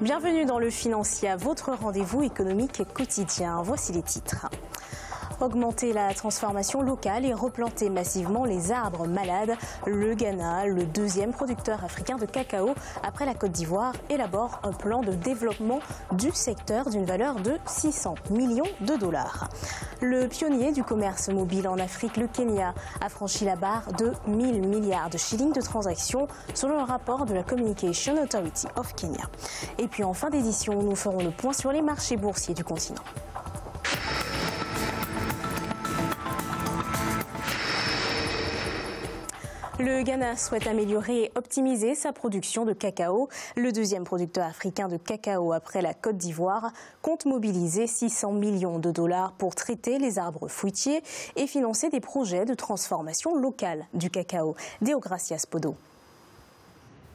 Bienvenue dans le Financier, votre rendez-vous économique quotidien. Voici les titres. Augmenter la transformation locale et replanter massivement les arbres malades. Le Ghana, le deuxième producteur africain de cacao après la Côte d'Ivoire, élabore un plan de développement du secteur d'une valeur de 600 millions de dollars. Le pionnier du commerce mobile en Afrique, le Kenya, a franchi la barre de 1000 milliards de shillings de transactions selon un rapport de la Communication Authority of Kenya. Et puis en fin d'édition, nous ferons le point sur les marchés boursiers du continent. Le Ghana souhaite améliorer et optimiser sa production de cacao. Le deuxième producteur africain de cacao après la Côte d'Ivoire compte mobiliser 600 millions de dollars pour traiter les arbres fruitiers et financer des projets de transformation locale du cacao. Deogracias Podo.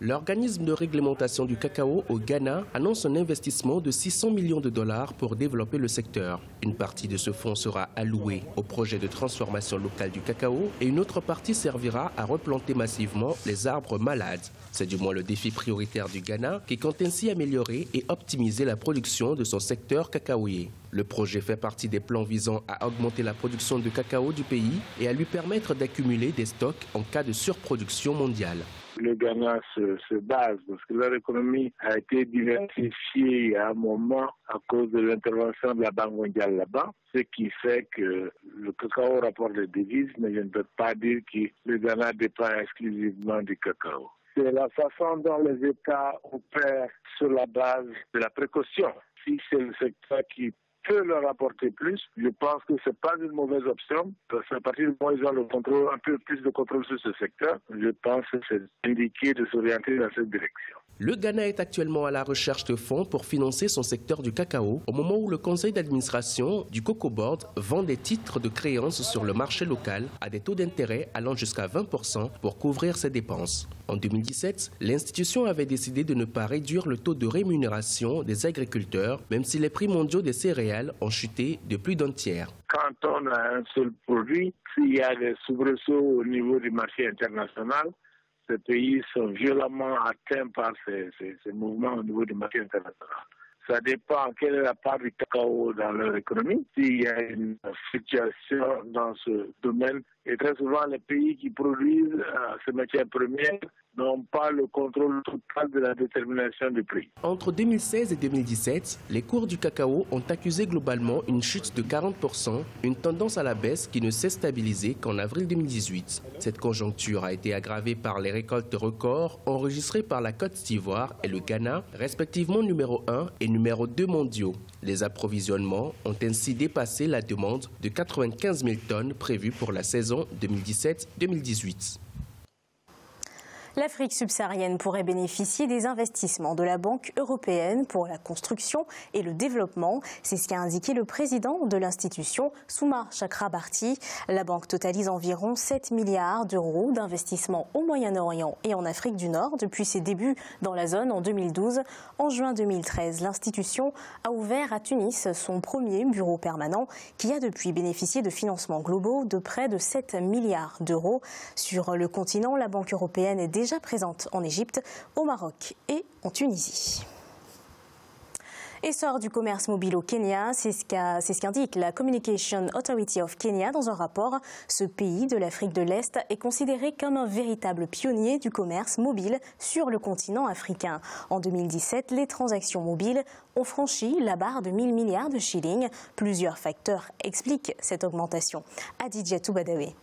L'organisme de réglementation du cacao au Ghana annonce un investissement de 600 millions de dollars pour développer le secteur. Une partie de ce fonds sera allouée au projet de transformation locale du cacao et une autre partie servira à replanter massivement les arbres malades. C'est du moins le défi prioritaire du Ghana qui compte ainsi améliorer et optimiser la production de son secteur cacaoyer. Le projet fait partie des plans visant à augmenter la production de cacao du pays et à lui permettre d'accumuler des stocks en cas de surproduction mondiale. Le Ghana se base parce que leur économie a été diversifiée à un moment à cause de l'intervention de la Banque mondiale là-bas, ce qui fait que le cacao rapporte des devises, mais je ne peux pas dire que le Ghana dépend exclusivement du cacao. C'est la façon dont les États opèrent sur la base de la précaution. Si c'est le secteur qui peut leur apporter plus, je pense que ce n'est pas une mauvaise option, parce qu'à partir du moment où ils ont le contrôle, un peu plus de contrôle sur ce secteur, je pense que c'est indiqué de s'orienter dans cette direction. Le Ghana est actuellement à la recherche de fonds pour financer son secteur du cacao au moment où le conseil d'administration du Cocoa Board vend des titres de créances sur le marché local à des taux d'intérêt allant jusqu'à 20% pour couvrir ses dépenses. En 2017, l'institution avait décidé de ne pas réduire le taux de rémunération des agriculteurs, même si les prix mondiaux des céréales ont chuté de plus d'un tiers. Quand on a un seul produit, s'il y a des soubresauts au niveau du marché international, ces pays sont violemment atteints par ces mouvements au niveau du marché international. Ça dépend quelle est la part du cacao dans leur économie. S'il y a une fluctuation dans ce domaine, et très souvent les pays qui produisent ces matières premières n'ont pas le contrôle total de la détermination du prix. Entre 2016 et 2017, les cours du cacao ont accusé globalement une chute de 40%, une tendance à la baisse qui ne s'est stabilisée qu'en avril 2018. Cette conjoncture a été aggravée par les récoltes records enregistrées par la Côte d'Ivoire et le Ghana, respectivement numéro 1 et numéro 2 mondiaux. Les approvisionnements ont ainsi dépassé la demande de 95 000 tonnes prévue pour la saison 2017-2018. L'Afrique subsaharienne pourrait bénéficier des investissements de la Banque européenne pour la construction et le développement. C'est ce qu'a indiqué le président de l'institution, Souma Chakrabarti. La banque totalise environ 7 milliards d'euros d'investissements au Moyen-Orient et en Afrique du Nord depuis ses débuts dans la zone en 2012. En juin 2013, l'institution a ouvert à Tunis son premier bureau permanent qui a depuis bénéficié de financements globaux de près de 7 milliards d'euros. Sur le continent, la Banque européenne est déjà présente en Égypte, au Maroc et en Tunisie. Essor du commerce mobile au Kenya, c'est ce qu'indique la Communication Authority of Kenya dans un rapport. Ce pays de l'Afrique de l'Est est considéré comme un véritable pionnier du commerce mobile sur le continent africain. En 2017, les transactions mobiles ont franchi la barre de 1000 milliards de shillings. Plusieurs facteurs expliquent cette augmentation. Adidjatou Badawi.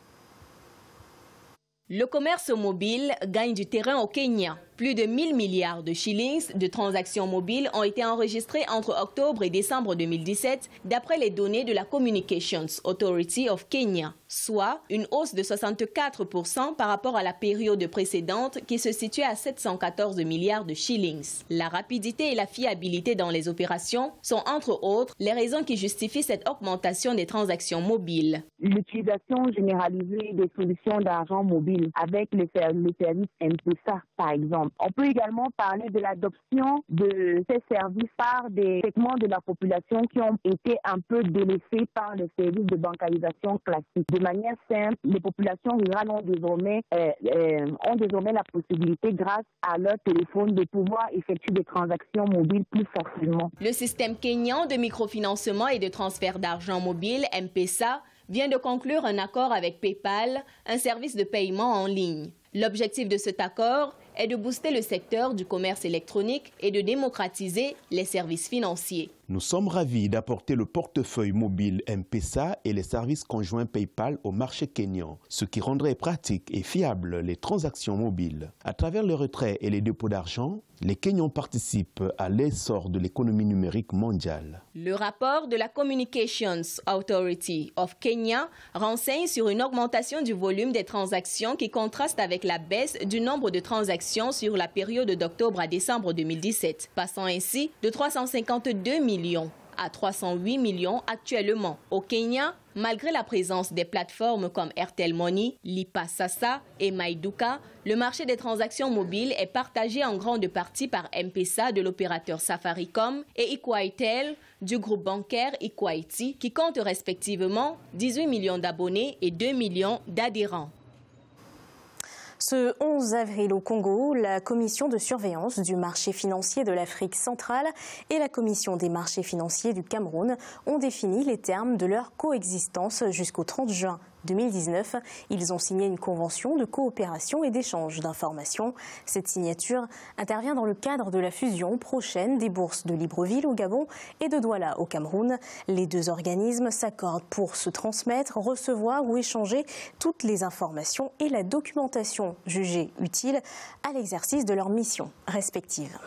Le commerce mobile gagne du terrain au Kenya. Plus de 1000 milliards de shillings de transactions mobiles ont été enregistrés entre octobre et décembre 2017, d'après les données de la Communications Authority of Kenya, soit une hausse de 64% par rapport à la période précédente qui se situait à 714 milliards de shillings. La rapidité et la fiabilité dans les opérations sont entre autres les raisons qui justifient cette augmentation des transactions mobiles. L'utilisation généralisée des solutions d'argent mobile avec les services M-Pesa, par exemple, exemple. On peut également parler de l'adoption de ces services par des segments de la population qui ont été un peu délaissés par les services de bancarisation classiques. De manière simple, les populations rurales ont désormais la possibilité, grâce à leur téléphone, de pouvoir effectuer des transactions mobiles plus facilement. Le système kényan de microfinancement et de transfert d'argent mobile, M-Pesa, vient de conclure un accord avec PayPal, un service de paiement en ligne. L'objectif de cet accord est de booster le secteur du commerce électronique et de démocratiser les services financiers. Nous sommes ravis d'apporter le portefeuille mobile M-Pesa et les services conjoints PayPal au marché kényan, ce qui rendrait pratique et fiable les transactions mobiles. À travers le retrait et les dépôts d'argent, les Kenyans participent à l'essor de l'économie numérique mondiale. Le rapport de la Communications Authority of Kenya renseigne sur une augmentation du volume des transactions qui contraste avec la baisse du nombre de transactions sur la période d'octobre à décembre 2017, passant ainsi de 352 millions à 308 millions actuellement. Au Kenya, malgré la présence des plateformes comme Airtel Money, Lipa Sasa et Maiduka, le marché des transactions mobiles est partagé en grande partie par M-Pesa de l'opérateur Safaricom et Equatel du groupe bancaire Equity, qui compte respectivement 18 millions d'abonnés et 2 millions d'adhérents. Ce 11 avril au Congo, la commission de surveillance du marché financier de l'Afrique centrale et la commission des marchés financiers du Cameroun ont défini les termes de leur coexistence jusqu'au 30 juin 2019. Ils ont signé une convention de coopération et d'échange d'informations. Cette signature intervient dans le cadre de la fusion prochaine des bourses de Libreville au Gabon et de Douala au Cameroun. Les deux organismes s'accordent pour se transmettre, recevoir ou échanger toutes les informations et la documentation jugées utiles à l'exercice de leurs missions respectives.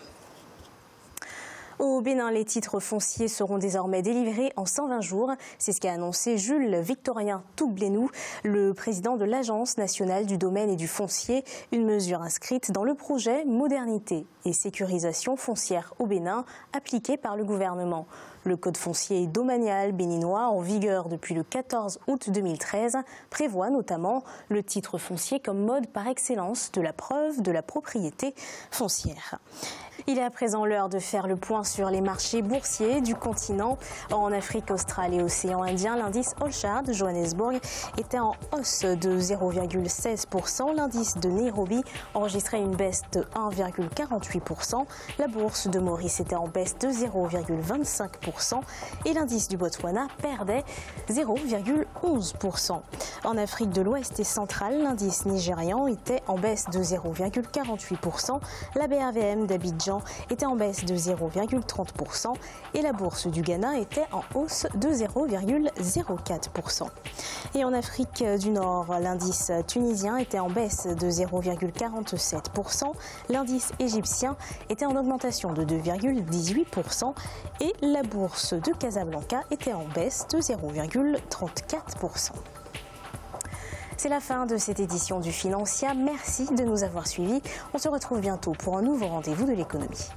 Au Bénin, les titres fonciers seront désormais délivrés en 120 jours. C'est ce qu'a annoncé Jules Victorien Toublénou, le président de l'Agence nationale du domaine et du foncier, une mesure inscrite dans le projet Modernité et sécurisation foncière au Bénin, appliqué par le gouvernement. Le code foncier domanial béninois, en vigueur depuis le 14 août 2013, prévoit notamment le titre foncier comme mode par excellence de la preuve de la propriété foncière. Il est à présent l'heure de faire le point sur les marchés boursiers du continent. En Afrique australe et océan Indien, l'indice All-Share de Johannesburg était en hausse de 0,16%. L'indice de Nairobi enregistrait une baisse de 1,48%. La bourse de Maurice était en baisse de 0,25%. Et l'indice du Botswana perdait 0,11%. En Afrique de l'Ouest et centrale, l'indice nigérian était en baisse de 0,48%. La BRVM d'Abidjan était en baisse de 0,30% et la bourse du Ghana était en hausse de 0,04%. Et en Afrique du Nord, l'indice tunisien était en baisse de 0,47%, l'indice égyptien était en augmentation de 2,18% et la bourse de Casablanca était en baisse de 0,34%. C'est la fin de cette édition du Financia. Merci de nous avoir suivis. On se retrouve bientôt pour un nouveau rendez-vous de l'économie.